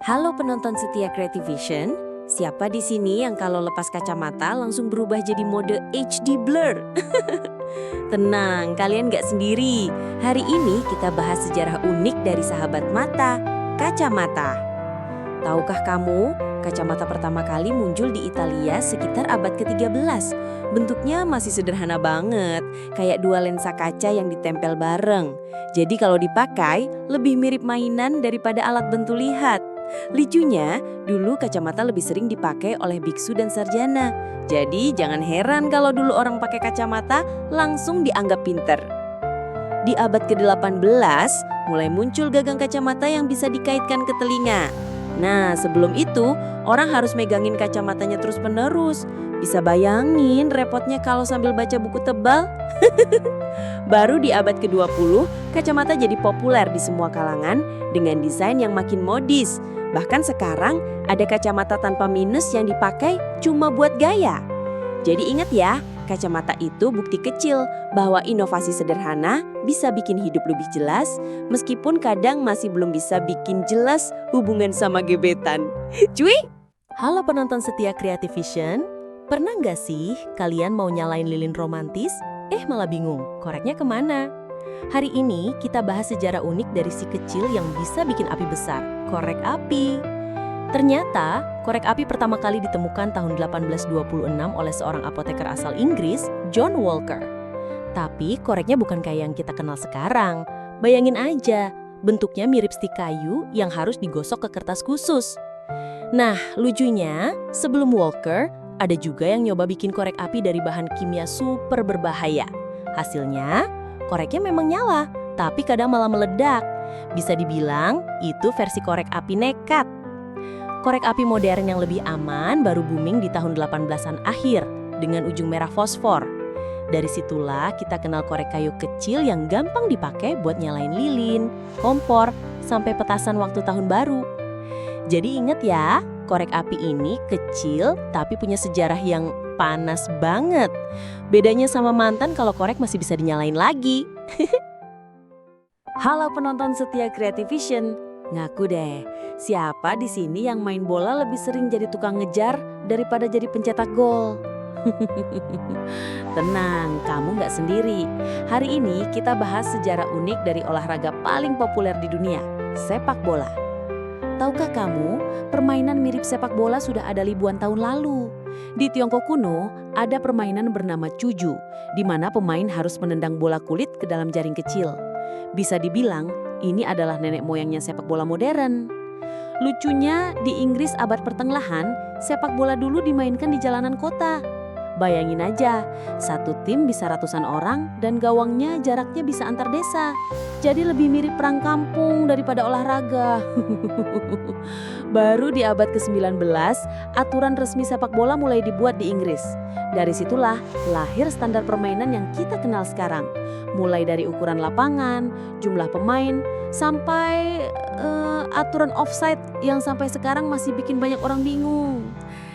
Halo penonton setia Creative Vision, siapa di sini yang kalau lepas kacamata langsung berubah jadi mode HD blur? Tenang, kalian gak sendiri. Hari ini kita bahas sejarah unik dari sahabat mata, kacamata. Tahukah kamu, kacamata pertama kali muncul di Italia sekitar abad ke-13. Bentuknya masih sederhana banget, kayak dua lensa kaca yang ditempel bareng. Jadi kalau dipakai, lebih mirip mainan daripada alat bantu lihat. Lucunya, dulu kacamata lebih sering dipakai oleh biksu dan sarjana. Jadi jangan heran kalau dulu orang pakai kacamata langsung dianggap pinter. Di abad ke-18, mulai muncul gagang kacamata yang bisa dikaitkan ke telinga. Nah, sebelum itu, orang harus megangin kacamatanya terus-menerus. Bisa bayangin repotnya kalau sambil baca buku tebal? Baru di abad ke-20, kacamata jadi populer di semua kalangan dengan desain yang makin modis. Bahkan sekarang ada kacamata tanpa minus yang dipakai cuma buat gaya. Jadi ingat ya, kacamata itu bukti kecil bahwa inovasi sederhana bisa bikin hidup lebih jelas, meskipun kadang masih belum bisa bikin jelas hubungan sama gebetan. Cuy! Halo penonton setia Creative Vision, pernah nggak sih kalian mau nyalain lilin romantis, malah bingung, koreknya kemana? Hari ini kita bahas sejarah unik dari si kecil yang bisa bikin api besar, korek api. Ternyata, korek api pertama kali ditemukan tahun 1826 oleh seorang apoteker asal Inggris, John Walker. Tapi koreknya bukan kayak yang kita kenal sekarang. Bayangin aja, bentuknya mirip stik kayu yang harus digosok ke kertas khusus. Nah, lucunya, sebelum Walker, ada juga yang nyoba bikin korek api dari bahan kimia super berbahaya. Hasilnya, koreknya memang nyala, tapi kadang malah meledak. Bisa dibilang, itu versi korek api nekat. Korek api modern yang lebih aman baru booming di tahun 18-an akhir dengan ujung merah fosfor. Dari situlah kita kenal korek kayu kecil yang gampang dipakai buat nyalain lilin, kompor, sampai petasan waktu tahun baru. Jadi ingat ya, korek api ini kecil tapi punya sejarah yang panas banget. Bedanya sama mantan kalau korek masih bisa dinyalain lagi. Halo penonton setia Creative Vision. Ngaku deh, siapa di sini yang main bola lebih sering jadi tukang ngejar daripada jadi pencetak gol? Tenang, kamu nggak sendiri. Hari ini kita bahas sejarah unik dari olahraga paling populer di dunia, sepak bola. Tahukah kamu, permainan mirip sepak bola sudah ada ribuan tahun lalu. Di Tiongkok kuno, ada permainan bernama cuju, di mana pemain harus menendang bola kulit ke dalam jaring kecil. Bisa dibilang, ini adalah nenek moyangnya sepak bola modern. Lucunya, di Inggris abad pertengahan, sepak bola dulu dimainkan di jalanan kota. Bayangin aja, satu tim bisa ratusan orang dan gawangnya jaraknya bisa antar desa. Jadi lebih mirip perang kampung daripada olahraga. Baru di abad ke-19, aturan resmi sepak bola mulai dibuat di Inggris. Dari situlah lahir standar permainan yang kita kenal sekarang. Mulai dari ukuran lapangan, jumlah pemain, sampai aturan offside yang sampai sekarang masih bikin banyak orang bingung.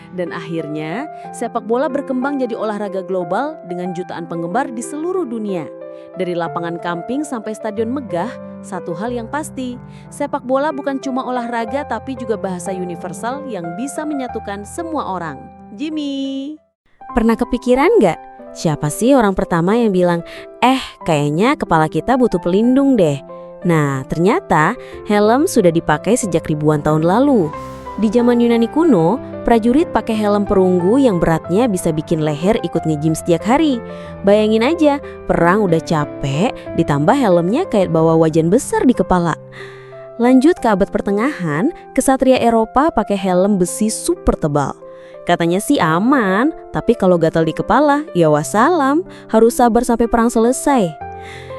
Dan akhirnya, sepak bola berkembang jadi olahraga global dengan jutaan penggemar di seluruh dunia. Dari lapangan camping sampai stadion megah, satu hal yang pasti, sepak bola bukan cuma olahraga tapi juga bahasa universal yang bisa menyatukan semua orang. Jimmy, pernah kepikiran nggak? Siapa sih orang pertama yang bilang, kayaknya kepala kita butuh pelindung deh. Nah, ternyata helm sudah dipakai sejak ribuan tahun lalu. Di zaman Yunani kuno, prajurit pakai helm perunggu yang beratnya bisa bikin leher ikut nge-gym setiap hari. Bayangin aja, perang udah capek, ditambah helmnya kayak bawa wajan besar di kepala. Lanjut ke abad pertengahan, kesatria Eropa pakai helm besi super tebal. Katanya sih aman, tapi kalau gatal di kepala, ya wassalam, harus sabar sampai perang selesai.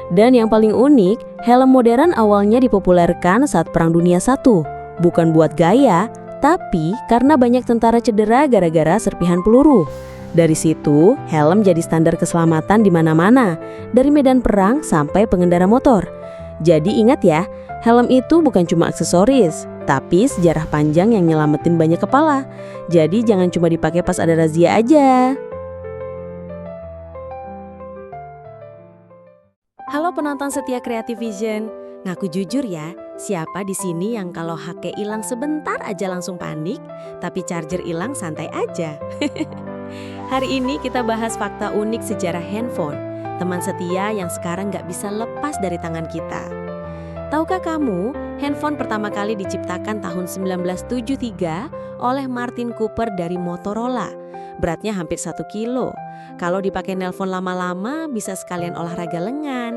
Dan yang paling unik, helm modern awalnya dipopulerkan saat Perang Dunia I. Bukan buat gaya, tapi karena banyak tentara cedera gara-gara serpihan peluru. Dari situ, helm jadi standar keselamatan di mana-mana, dari medan perang sampai pengendara motor. Jadi ingat ya, helm itu bukan cuma aksesoris, tapi sejarah panjang yang nyelamatin banyak kepala. Jadi jangan cuma dipakai pas ada razia aja. Halo penonton setia Creative Vision. Ngaku jujur ya, Siapa di sini yang kalau HP hilang sebentar aja langsung panik, tapi charger hilang santai aja? Hari ini kita bahas fakta unik sejarah handphone, teman setia yang sekarang nggak bisa lepas dari tangan kita. Tahukah kamu, handphone pertama kali diciptakan tahun 1973 oleh Martin Cooper dari Motorola. Beratnya hampir 1 kilo. Kalau dipakai nelpon lama-lama, bisa sekalian olahraga lengan.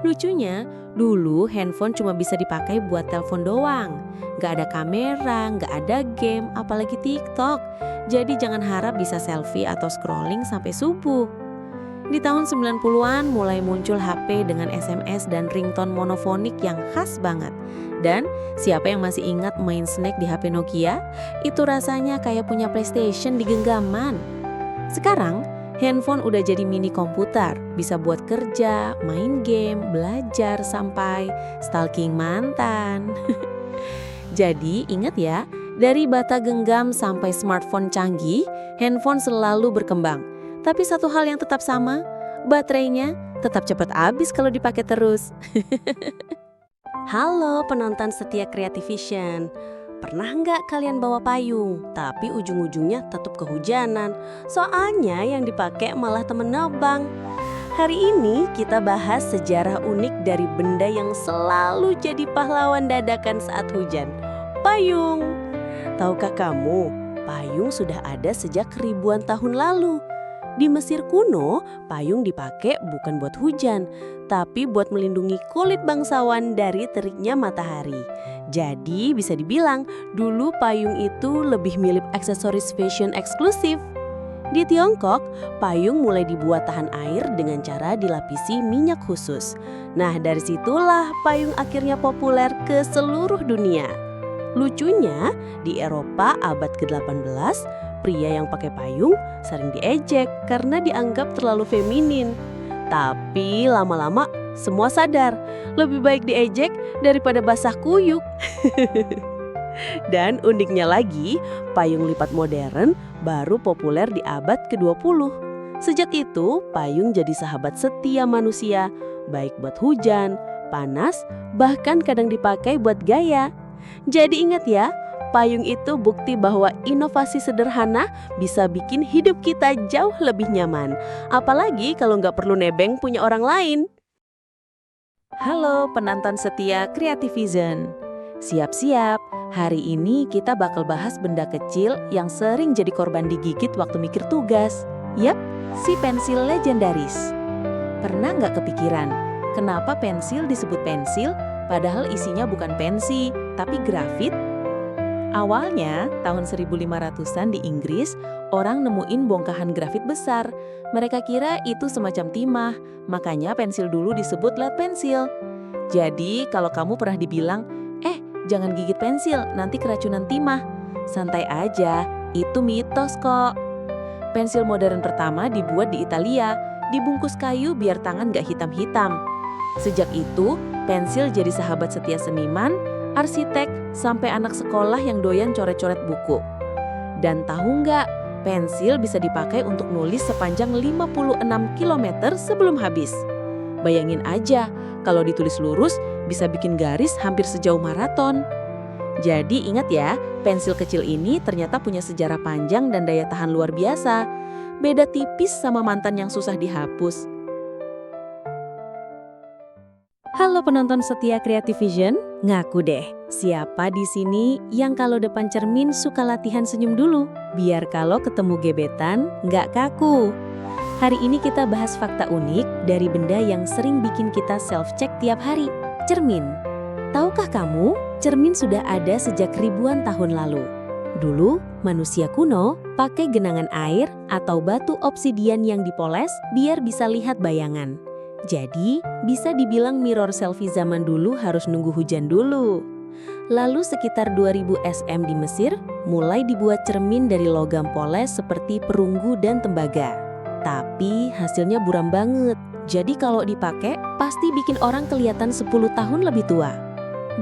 Lucunya, dulu handphone cuma bisa dipakai buat telepon doang. Nggak ada kamera, nggak ada game, apalagi TikTok. Jadi jangan harap bisa selfie atau scrolling sampai subuh. Di tahun 90-an mulai muncul HP dengan SMS dan ringtone monofonik yang khas banget. Dan siapa yang masih ingat main snack di HP Nokia? Itu rasanya kayak punya PlayStation di genggaman. Sekarang, handphone udah jadi mini komputer, bisa buat kerja, main game, belajar, sampai stalking mantan. Jadi ingat ya, dari bata genggam sampai smartphone canggih, handphone selalu berkembang. Tapi satu hal yang tetap sama, baterainya tetap cepat habis kalau dipakai terus. Halo penonton setia Creativision. Pernah nggak kalian bawa payung, tapi ujung-ujungnya tetap kehujanan? Soalnya yang dipakai malah temen nebang. Hari ini kita bahas sejarah unik dari benda yang selalu jadi pahlawan dadakan saat hujan. Payung. Tahukah kamu, payung sudah ada sejak ribuan tahun lalu. Di Mesir kuno, payung dipakai bukan buat hujan, tapi buat melindungi kulit bangsawan dari teriknya matahari. Jadi bisa dibilang dulu payung itu lebih mirip aksesoris fashion eksklusif. Di Tiongkok, payung mulai dibuat tahan air dengan cara dilapisi minyak khusus. Nah, dari situlah payung akhirnya populer ke seluruh dunia. Lucunya, di Eropa abad ke-18, pria yang pakai payung sering diejek karena dianggap terlalu feminin. Tapi lama-lama semua sadar, lebih baik diejek daripada basah kuyuk. Dan uniknya lagi, payung lipat modern baru populer di abad ke-20. Sejak itu, payung jadi sahabat setia manusia, baik buat hujan, panas, bahkan kadang dipakai buat gaya. Jadi ingat ya, payung itu bukti bahwa inovasi sederhana bisa bikin hidup kita jauh lebih nyaman. Apalagi kalau nggak perlu nebeng punya orang lain. Halo penonton setia Creativision. Siap-siap, hari ini kita bakal bahas benda kecil yang sering jadi korban digigit waktu mikir tugas. Yap, si pensil legendaris. Pernah nggak kepikiran, kenapa pensil disebut pensil padahal isinya bukan pensi, tapi grafit? Awalnya, tahun 1500-an di Inggris, orang nemuin bongkahan grafit besar. Mereka kira itu semacam timah, makanya pensil dulu disebut lead pensil. Jadi, kalau kamu pernah dibilang, jangan gigit pensil, nanti keracunan timah. Santai aja, itu mitos kok. Pensil modern pertama dibuat di Italia, dibungkus kayu biar tangan gak hitam-hitam. Sejak itu, pensil jadi sahabat setia seniman, arsitek, sampai anak sekolah yang doyan coret-coret buku. Dan tahu nggak, pensil bisa dipakai untuk nulis sepanjang 56 km sebelum habis. Bayangin aja, kalau ditulis lurus bisa bikin garis hampir sejauh maraton. Jadi ingat ya, pensil kecil ini ternyata punya sejarah panjang dan daya tahan luar biasa. Beda tipis sama mantan yang susah dihapus. Halo penonton setia Creativision, ngaku deh, siapa di sini yang kalau depan cermin suka latihan senyum dulu, biar kalau ketemu gebetan nggak kaku. Hari ini kita bahas fakta unik dari benda yang sering bikin kita self-check tiap hari, cermin. Tahukah kamu, cermin sudah ada sejak ribuan tahun lalu. Dulu, manusia kuno pakai genangan air atau batu obsidian yang dipoles biar bisa lihat bayangan. Jadi, bisa dibilang mirror selfie zaman dulu harus nunggu hujan dulu. Lalu sekitar 2000 SM di Mesir, mulai dibuat cermin dari logam poles seperti perunggu dan tembaga. Tapi hasilnya buram banget, jadi kalau dipakai pasti bikin orang kelihatan 10 tahun lebih tua.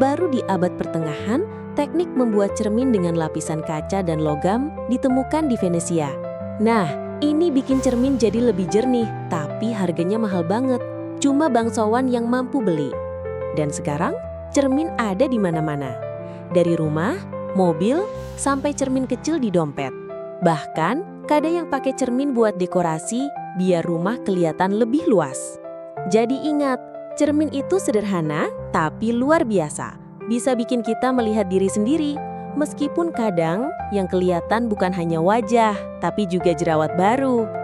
Baru di abad pertengahan, teknik membuat cermin dengan lapisan kaca dan logam ditemukan di Venesia. Nah, ini bikin cermin jadi lebih jernih, tapi harganya mahal banget. Cuma bangsawan yang mampu beli. Dan sekarang, cermin ada di mana-mana. Dari rumah, mobil, sampai cermin kecil di dompet. Bahkan, kadang yang pakai cermin buat dekorasi biar rumah kelihatan lebih luas. Jadi ingat, cermin itu sederhana tapi luar biasa. Bisa bikin kita melihat diri sendiri, meskipun kadang yang kelihatan bukan hanya wajah, tapi juga jerawat baru.